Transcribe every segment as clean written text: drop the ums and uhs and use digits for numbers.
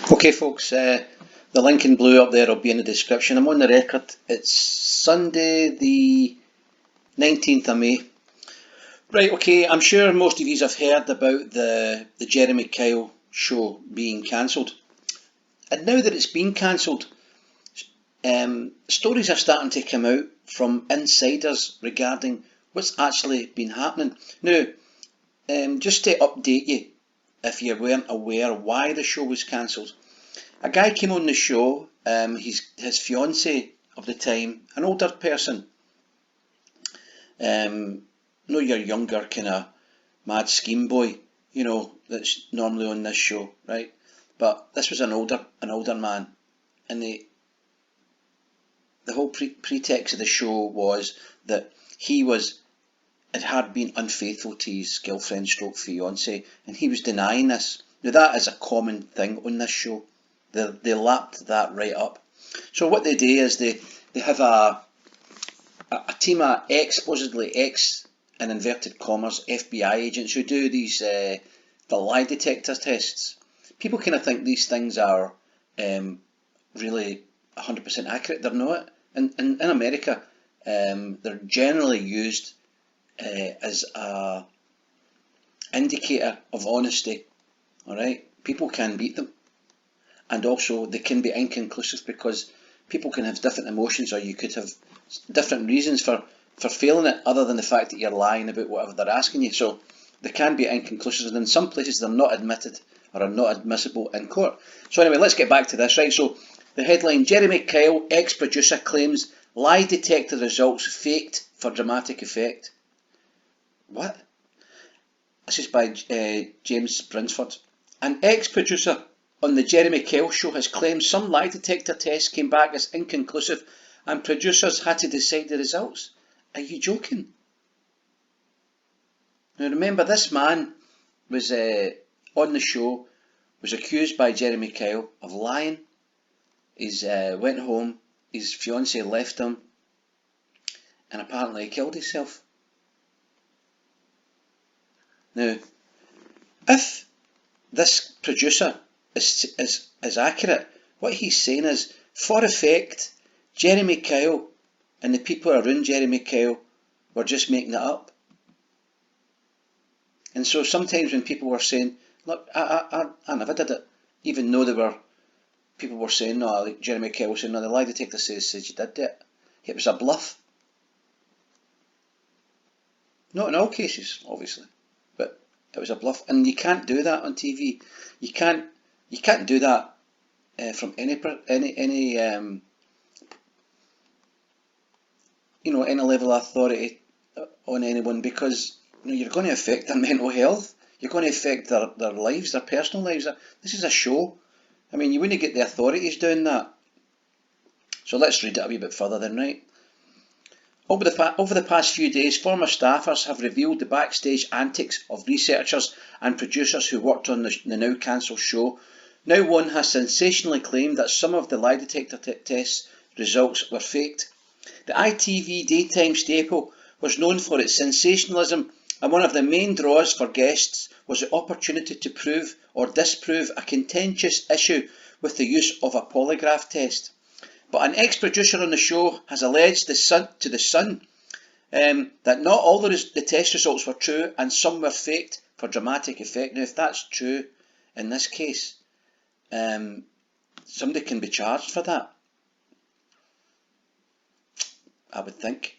Okay folks, the link in blue up there will be in the description. I'm on the record. It's Sunday the 19th of May. Right, okay, I'm sure most of you have heard about the Jeremy Kyle show being cancelled. And now that it's been cancelled, stories are starting to come out from insiders regarding what's actually been happening. Now, just to update you, if you weren't aware why the show was cancelled, a guy came on the show, his fiancée of the time, an older person, not your younger kind of mad scheme boy, you know, that's normally on this show, right? But this was an older man, and the whole pretext of the show was that he had been unfaithful to his girlfriend stroke fiancée, and he was denying this. Now that is a common thing on this show. They lapped that right up. So what they do is they have a team of supposedly in inverted commas FBI agents who do these the lie detector tests. People kind of think these things are really 100% accurate. They're not. In America, they're generally used as a indicator of honesty. All right, people can beat them, and also they can be inconclusive because people can have different emotions, or you could have different reasons for failing it, other than the fact that you're lying about whatever they're asking you. So they can be inconclusive, and in some places they're not admitted or are not admissible in court. So anyway, let's get back to this, right? So the headline: Jeremy Kyle, ex-producer, claims lie detector results faked for dramatic effect. What? This is by James Brinsford. An ex-producer on the Jeremy Kyle show has claimed some lie detector tests came back as inconclusive and producers had to decide the results. Are you joking? Now remember, this man was on the show, was accused by Jeremy Kyle of lying. He's went home, his fiancée left him, and apparently he killed himself. Now, if this producer is accurate, what he's saying is, for effect, Jeremy Kyle and the people around Jeremy Kyle were just making it up. And so sometimes when people were saying, look, I never did it, even though people were saying, no, like Jeremy Kyle was saying, no, the lie detector says you did it. It was a bluff. Not in all cases, obviously, but it was a bluff, and you can't do that on TV. You can't do that from any any level of authority on anyone, because you're going to affect their mental health. You're going to affect their lives, their personal lives. This is a show. I mean, you wouldn't get the authorities doing that. So let's read it a wee bit further then, right? Over the past few days, former staffers have revealed the backstage antics of researchers and producers who worked on the now cancelled show. Now one has sensationally claimed that some of the lie detector test results were faked. The ITV daytime staple was known for its sensationalism, and one of the main draws for guests was the opportunity to prove or disprove a contentious issue with the use of a polygraph test. But an ex-producer on the show has alleged to The Sun that not all the test results were true and some were faked for dramatic effect. Now, if that's true in this case, somebody can be charged for that, I would think.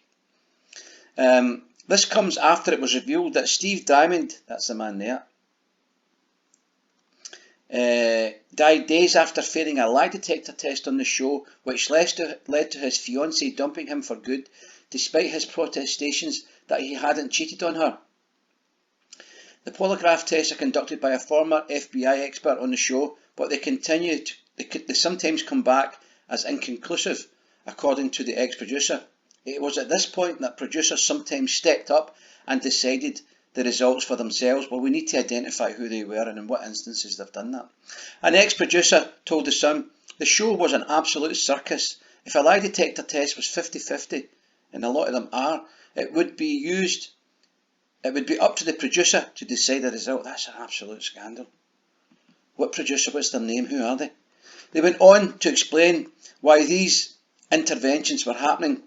This comes after it was revealed that Steve Diamond, that's the man there, died days after failing a lie detector test on the show, which led to his fiancée dumping him for good, despite his protestations that he hadn't cheated on her. The polygraph tests are conducted by a former FBI expert on the show, but they sometimes come back as inconclusive, according to the ex-producer. It was at this point that producers sometimes stepped up and decided the results for themselves. Well, we need to identify who they were and in what instances they've done that. An ex-producer told The Sun, the show was an absolute circus. If a lie detector test was 50-50, and a lot of them are, it would be up to the producer to decide the result. That's an absolute scandal. What producer? What's their name? Who are they? They went on to explain why these interventions were happening.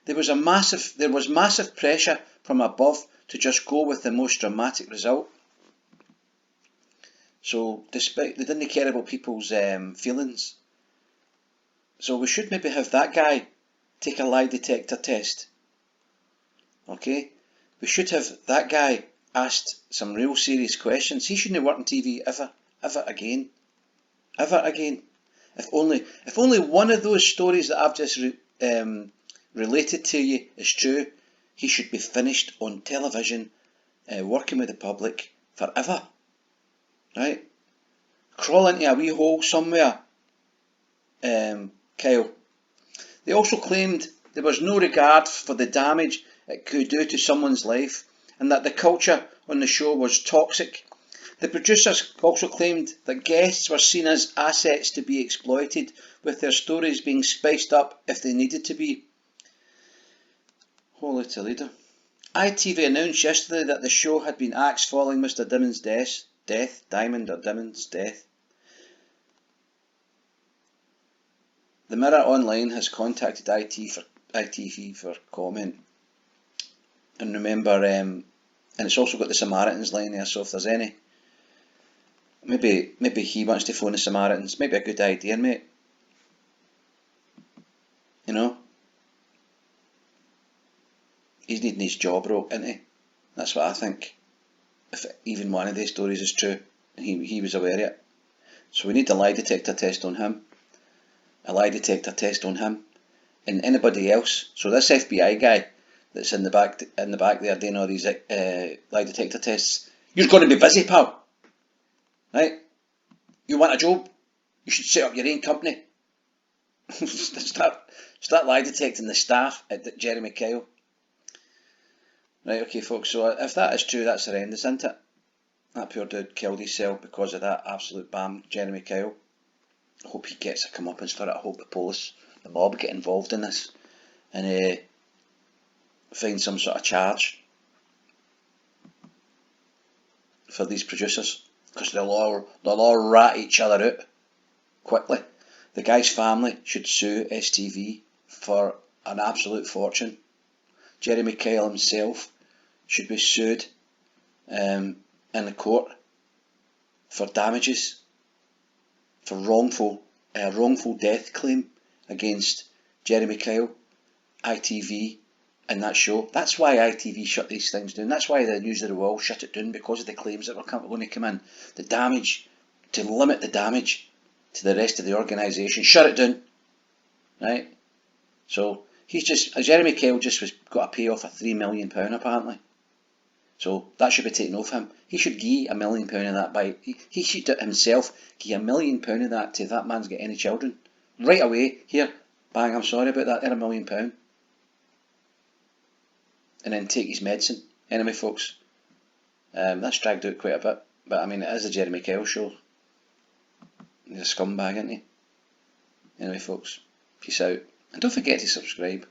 There was massive pressure from above to just go with the most dramatic result. So despite, they didn't care about people's feelings. So we should maybe have that guy take a lie detector test. Okay? We should have that guy asked some real serious questions. He shouldn't work on TV ever again. Ever again. If only one of those stories that I've just related to you is true, he should be finished on television, working with the public forever. Right? Crawl into a wee hole somewhere, Kyle. They also claimed there was no regard for the damage it could do to someone's life, and that the culture on the show was toxic. The producers also claimed that guests were seen as assets to be exploited, with their stories being spiced up if they needed to be. Holy Toledo. ITV announced yesterday that the show had been axed following Mr. Diamond's death. The Mirror Online has contacted ITV for comment. And remember, and it's also got the Samaritans line there, so if there's any, maybe he wants to phone the Samaritans. Maybe a good idea, mate. You know? He's needing his jaw broke, isn't he? That's what I think. If even one of these stories is true, and he was aware of it. So we need a lie detector test on him. A lie detector test on him. And anybody else. So this FBI guy that's in the back there doing all these lie detector tests, you're going to be busy, pal. Right? You want a job? You should set up your own company. Start lie detecting the staff at Jeremy Kyle. Right, okay folks, so if that is true, that's horrendous, isn't it? That poor dude killed himself because of that absolute bam, Jeremy Kyle. I hope he gets a comeuppance for it. I hope the police, the mob, get involved in this and find some sort of charge for these producers, because they'll all rat each other out quickly. The guy's family should sue STV for an absolute fortune. Jeremy Kyle himself should be sued in the court for damages, for wrongful death claim against Jeremy Kyle, ITV, and that show. That's why ITV shut these things down. That's why the News of the World shut it down, because of the claims that were going to come in. The damage, to limit the damage to the rest of the organisation. Shut it down. Right? So Jeremy Kyle got a payoff of £3 million apparently. So that should be taken off him. He should give £1 million of that by, he should himself give £1 million of that to that man's got any children. Right away, here, bang, I'm sorry about that, £1 million. And then take his medicine. Anyway folks, that's dragged out quite a bit. But I mean, it is a Jeremy Kyle show. He's a scumbag, isn't he? Anyway folks, peace out. And don't forget to subscribe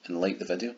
and like the video.